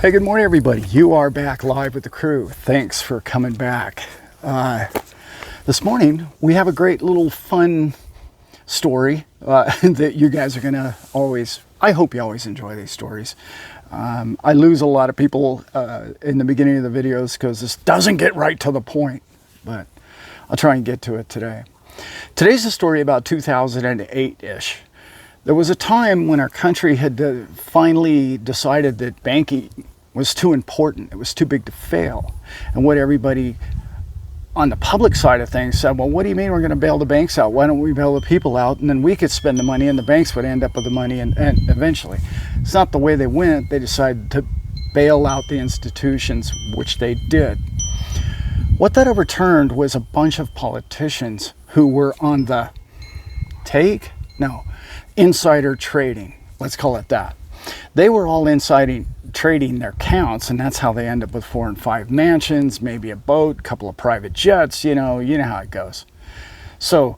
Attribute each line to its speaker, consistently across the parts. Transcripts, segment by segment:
Speaker 1: Hey, good morning, everybody. You are back live with the crew. Thanks for coming back. This morning, we have a great little fun story that you guys are going to I hope you always enjoy these stories. I lose a lot of people in the beginning of the videos because this doesn't get right to the point, but I'll try and get to it today. Today's a story about 2008-ish. There was a time when our country had finally decided that banking was too important. It was too big to fail. And what everybody on the public side of things said, well, what do you mean we're going to bail the banks out? Why don't we bail the people out? And then we could spend the money and the banks would end up with the money and eventually. It's not the way they went. They decided to bail out the institutions, which they did. What that overturned was a bunch of politicians who were on the insider trading. Let's call it that. They were all trading their accounts, and that's how they end up with 4 and 5 mansions, maybe a boat, a couple of private jets, you know how it goes. So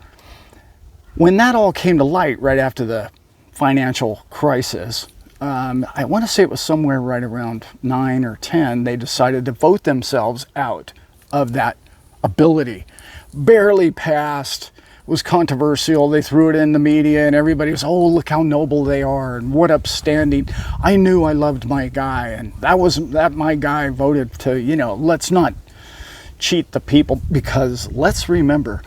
Speaker 1: when that all came to light right after the financial crisis, I want to say it was somewhere right around 9 or 10, they decided to vote themselves out of that ability. Barely passed. Was controversial. They threw it in the media and everybody was, oh, look how noble they are and what upstanding. I knew I loved my guy, and that my guy voted to, let's not cheat the people, because let's remember,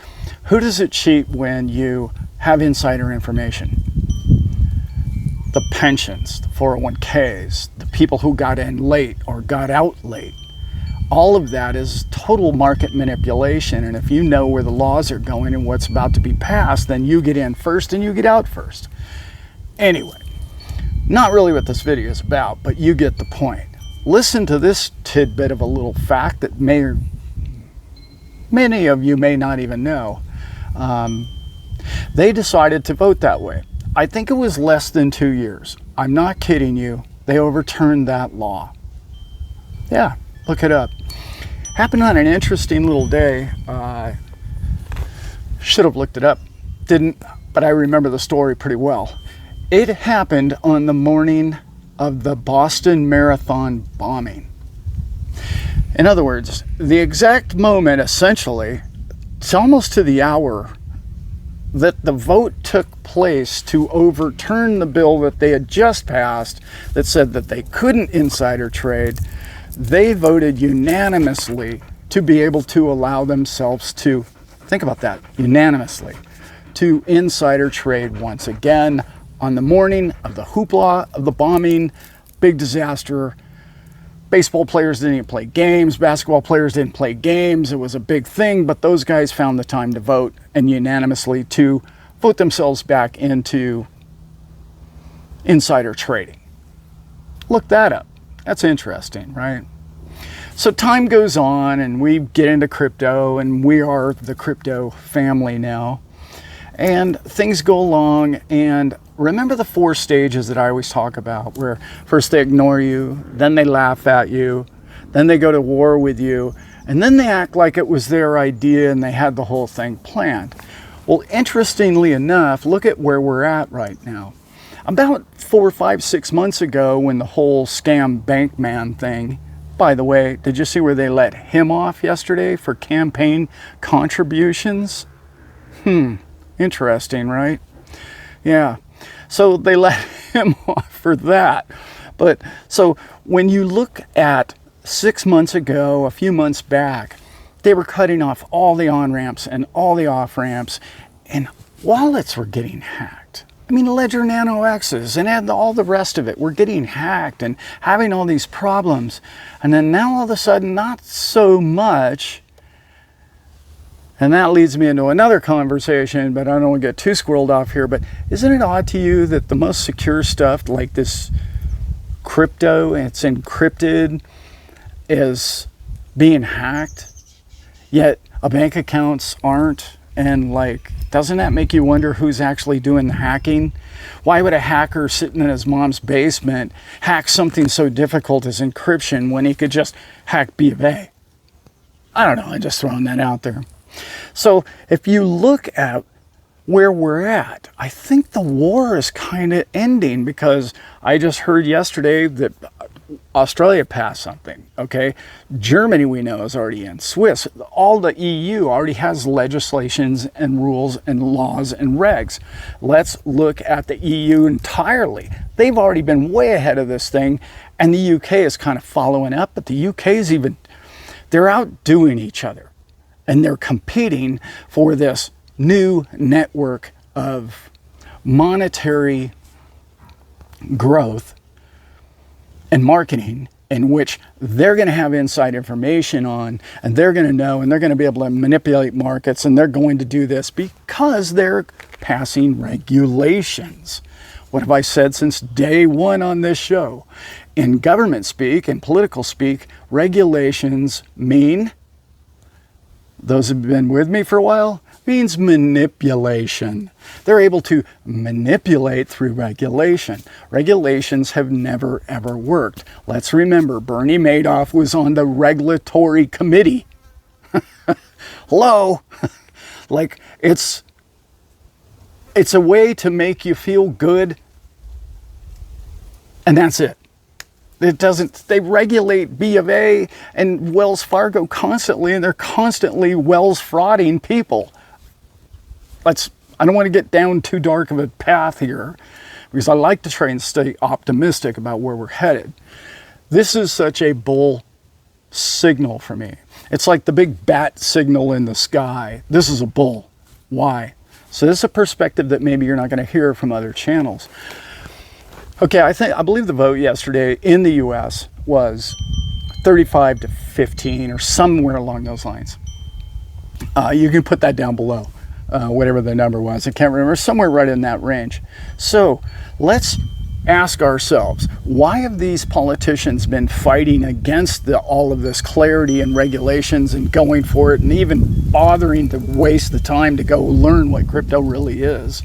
Speaker 1: who does it cheat when you have insider information? The pensions, the 401ks, the people who got in late or got out late. All of that is total market manipulation, and if you know where the laws are going and what's about to be passed, then you get in first and you get out first. Anyway, not really what this video is about, but you get the point. Listen to this tidbit of a little fact that many of you may not even know. They decided to vote that way. I think it was less than 2 years. I'm not kidding you. They overturned that law. Yeah. Look it up. Happened on an interesting little day. Should have looked it up. Didn't, but I remember the story pretty well. It happened on the morning of the Boston Marathon bombing. In other words, the exact moment, essentially, it's almost to the hour that the vote took place to overturn the bill that they had just passed that said that they couldn't insider trade. They voted unanimously to be able to allow themselves to, think about that, unanimously, to insider trade once again on the morning of the hoopla of the bombing, big disaster. Baseball players didn't even play games, basketball players didn't play games. It was a big thing, but those guys found the time to vote and unanimously to vote themselves back into insider trading. Look that up. That's interesting, right? So time goes on and we get into crypto, and we are the crypto family now. And things go along, and remember the 4 stages that I always talk about, where first they ignore you, then they laugh at you, then they go to war with you, and then they act like it was their idea and they had the whole thing planned. Well, interestingly enough, look at where we're at right now. About 4, 5, 6 months ago, when the whole scam bank man thing, by the way, did you see where they let him off yesterday for campaign contributions? Interesting, right? Yeah. So they let him off for that. But so when you look at 6 months ago, a few months back, they were cutting off all the on-ramps and all the off-ramps, and wallets were getting hacked. I mean, Ledger Nano X's and all the rest of it were getting hacked and having all these problems. And then now all of a sudden, not so much. And that leads me into another conversation, but I don't want to get too squirreled off here. But isn't it odd to you that the most secure stuff, like this crypto, and it's encrypted, is being hacked, yet bank accounts aren't? And doesn't that make you wonder who's actually doing the hacking? Why would a hacker sitting in his mom's basement hack something so difficult as encryption when he could just hack B of A? I don't know, I'm just throwing that out there. So if you look at where we're at, I think the war is kind of ending, because I just heard yesterday that Australia passed something, okay? Germany, we know, is already in. Swiss, all the EU already has legislations and rules and laws and regs. Let's look at the EU entirely. They've already been way ahead of this thing, and the UK is kind of following up, but the UK is even, they're outdoing each other, and they're competing for this new network of monetary growth and marketing, in which they're going to have inside information on, and they're going to know, and they're going to be able to manipulate markets, and they're going to do this because they're passing regulations. What have I said since day one on this show? In government speak and political speak, regulations mean, those who've been with me for a while, means manipulation. They're able to manipulate through regulation. Regulations have never, ever worked. Let's remember, Bernie Madoff was on the regulatory committee. Hello? Like, it's a way to make you feel good, and that's it. It doesn't, they regulate B of A and Wells Fargo constantly, and they're constantly Wells frauding people. I don't want to get down too dark of a path here, because I like to try and stay optimistic about where we're headed. This is such a bull signal for me. It's like the big bat signal in the sky. This is a bull. Why? So this is a perspective that maybe you're not going to hear from other channels. Okay, I believe the vote yesterday in the US was 35 to 15 or somewhere along those lines. You can put that down below. Whatever the number was, I can't remember, somewhere right in that range. So let's ask ourselves, why have these politicians been fighting against all of this clarity and regulations and going for it, and even bothering to waste the time to go learn what crypto really is?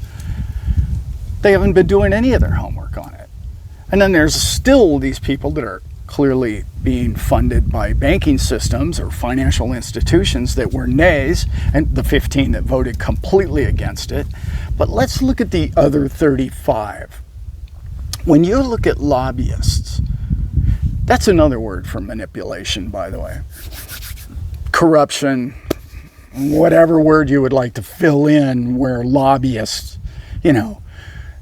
Speaker 1: They haven't been doing any of their homework on it. And then there's still these people that are clearly being funded by banking systems or financial institutions that were nays, and the 15 that voted completely against it. But let's look at the other 35. When you look at lobbyists, that's another word for manipulation, by the way. Corruption, whatever word you would like to fill in where lobbyists,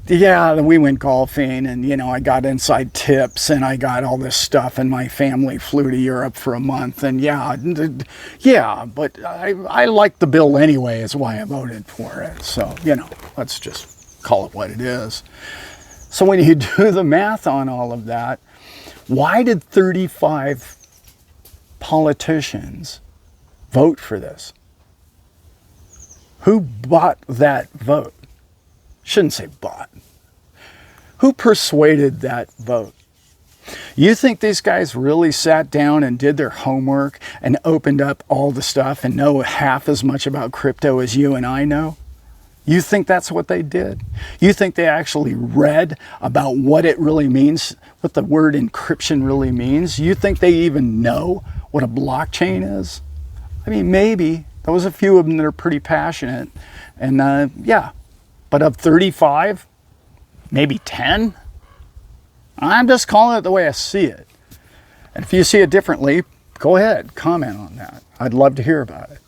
Speaker 1: yeah, we went golfing, and I got inside tips, and I got all this stuff, and my family flew to Europe for a month, and but I liked the bill anyway, is why I voted for it. So, let's just call it what it is. So when you do the math on all of that, why did 35 politicians vote for this? Who bought that vote? Shouldn't say bought. Who persuaded that vote? You think these guys really sat down and did their homework and opened up all the stuff and know half as much about crypto as you and I know? You think that's what they did? You think they actually read about what it really means, what the word encryption really means? You think they even know what a blockchain is? I mean, maybe. There was a few of them that are pretty passionate. And but of 35, maybe 10? I'm just calling it the way I see it. And if you see it differently, go ahead, comment on that. I'd love to hear about it.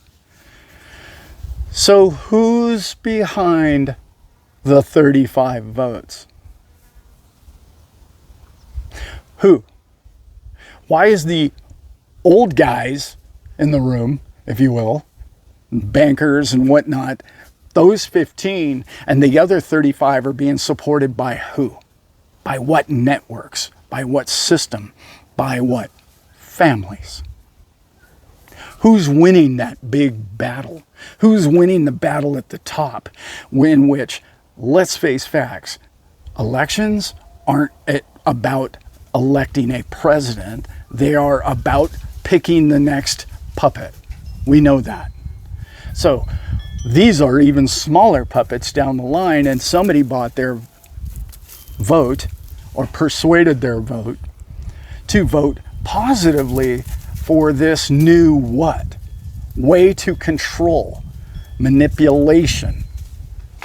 Speaker 1: So who's behind the 35 votes? Who? Why is the old guys in the room, if you will, bankers and whatnot, those 15 and the other 35 are being supported by who? By what networks? By what system? By what families? Who's winning that big battle? Who's winning the battle at the top? In which, let's face facts, elections aren't about electing a president. They are about picking the next puppet. We know that. So these are even smaller puppets down the line, and somebody bought their vote or persuaded their vote to vote positively for this new what? Way to control. Manipulation.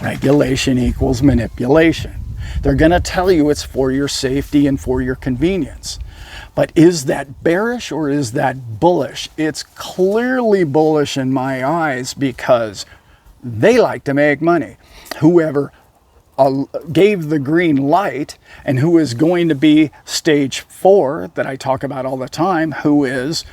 Speaker 1: Regulation equals manipulation. They're going to tell you it's for your safety and for your convenience. But is that bearish or is that bullish? It's clearly bullish in my eyes because they like to make money. Whoever gave the green light and who is going to be stage 4 that I talk about all the time, who is,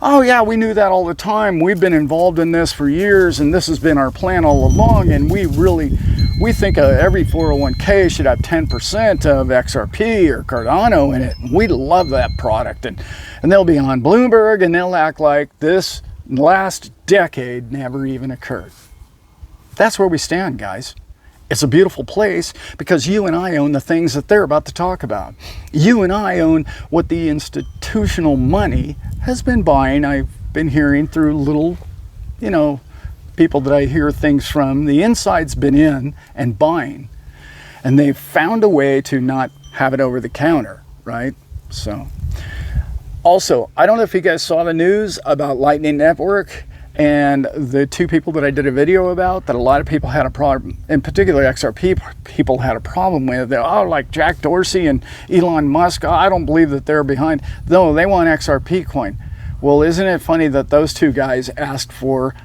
Speaker 1: oh yeah, we knew that all the time. We've been involved in this for years and this has been our plan all along, and we think every 401k should have 10% of XRP or Cardano in it. We love that product, and they'll be on Bloomberg and they'll act like this last decade never even occurred. That's where we stand, guys. It's a beautiful place because you and I own the things that they're about to talk about. You and I own what the institutional money has been buying. I've been hearing through little, people that I hear things from. The inside's been in and buying. And they've found a way to not have it over the counter, right? So, also, I don't know if you guys saw the news about Lightning Network and the 2 people that I did a video about that a lot of people had a problem, in particular XRP people had a problem with. They're, like Jack Dorsey and Elon Musk, I don't believe that they're behind. No, they want XRP coin. Well, isn't it funny that those 2 guys asked for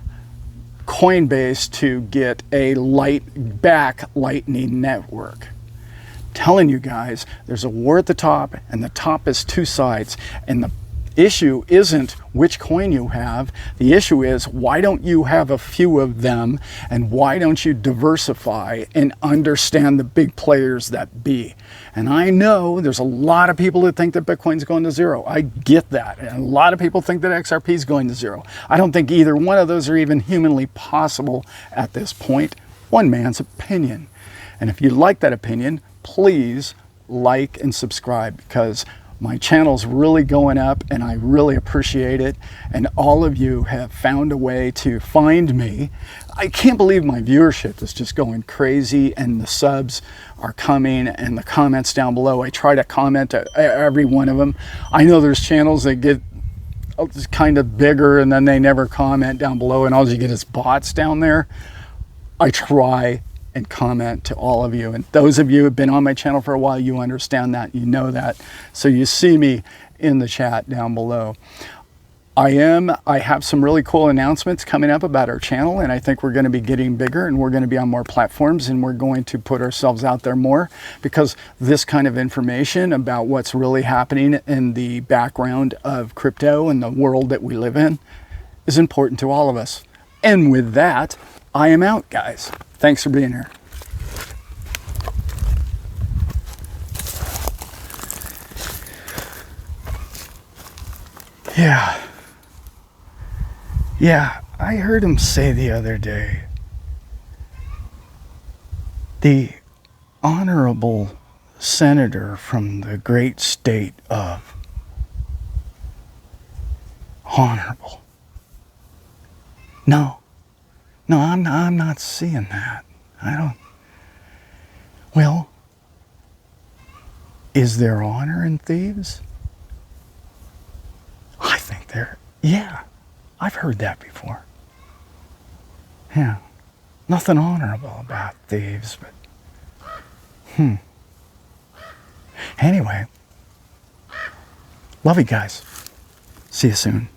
Speaker 1: Coinbase to get a Lightning Network? Telling you guys, there's a war at the top, and the top is 2 sides, and the issue isn't which coin you have. The issue is, why don't you have a few of them, and why don't you diversify and understand the big players that be? And I know there's a lot of people that think that Bitcoin's going to zero. I get that. And a lot of people think that XRP is going to zero. I don't think either one of those are even humanly possible at this point. One man's opinion. And if you like that opinion, please like and subscribe, because my channel's really going up and I really appreciate it. And all of you have found a way to find me. I can't believe my viewership is just going crazy, and the subs are coming and the comments down below. I try to comment to every one of them. I know there's channels that get kind of bigger and then they never comment down below, and all you get is bots down there. I try and comment to all of you, and those of you who have been on my channel for a while, you understand that, you know that, so you see me in the chat down below. I have some really cool announcements coming up about our channel, and I think we're going to be getting bigger, and we're going to be on more platforms, and we're going to put ourselves out there more, because this kind of information about what's really happening in the background of crypto and the world that we live in is important to all of us. And with that, I am out, guys. Thanks for being here. Yeah, I heard him say the other day, the honorable senator from the great state of honorable. No, I'm not seeing that. Well, is there honor in thieves? I think yeah, I've heard that before. Yeah, nothing honorable about thieves, but, Anyway, love you guys. See you soon.